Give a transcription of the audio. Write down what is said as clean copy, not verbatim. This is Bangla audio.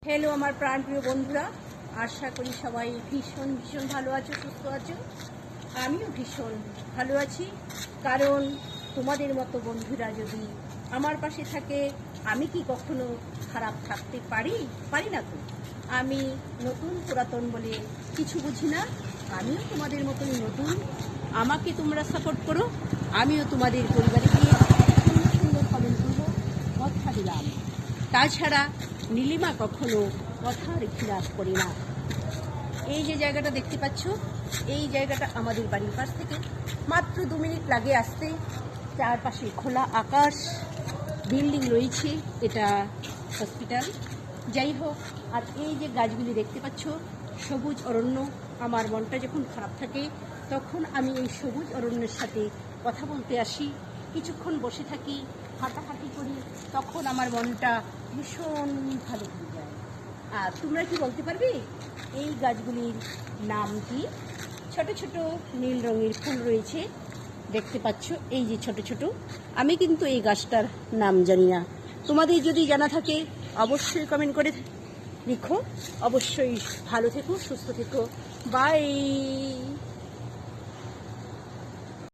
হ্যালো আমার প্রাণপ্রিয় বন্ধুরা, আশা করি সবাই ভীষণ ভীষণ ভালো আছো, সুস্থ আছো। আমিও ভীষণ ভালো আছি, কারণ তোমাদের মতো বন্ধুরা যদি আমার পাশে থাকে, আমি কি কখনো খারাপ থাকতে পারি না তো। আমি নতুন পুরাতন বলে কিছু বুঝি না, আমিও তোমাদের মতোই নতুন। আমাকে তোমরা সাপোর্ট করো, আমিও তোমাদের পরিবারে গিয়ে সুন্দর সুন্দর কমেন্ট করবো, কথা দিলাম। তাছাড়া নীলিমা কখনো কথার খিলাফ করি না। এই যে জায়গাটা দেখতে পাচ্ছ, এই জায়গাটা আমাদের বাড়ির পাশ থেকে মাত্র 2 মিনিট লাগে আসতে। চারপাশে খোলা আকাশ, বিল্ডিং রয়েছে, এটা হসপিটাল। যাই হোক, আর এই যে গাছগুলি দেখতে পাচ্ছ, সবুজ অরণ্য। আমার মনটা যখন খারাপ থাকে তখন আমি এই সবুজ অরণ্যের সাথে কথা বলতে আসি, কিছুক্ষণ বসে থাকি, হাঁটাহাঁটি করি, তখন আমার মনটা ভীষণ ভালো হয়ে যায়। আর তোমরা কি বলতে পারবে এই গাছগুলির নাম কি? ছোট ছোট নীল রঙের ফুল রয়েছে, দেখতে পাচ্ছ, এই যে ছোট ছোট। আমি কিন্তু এই গাছটার নাম জানি না, তোমাদের যদি জানা থাকে অবশ্যই কমেন্ট করে লিখো। অবশ্যই ভালো থেকো, সুস্থ থেকো, বাই।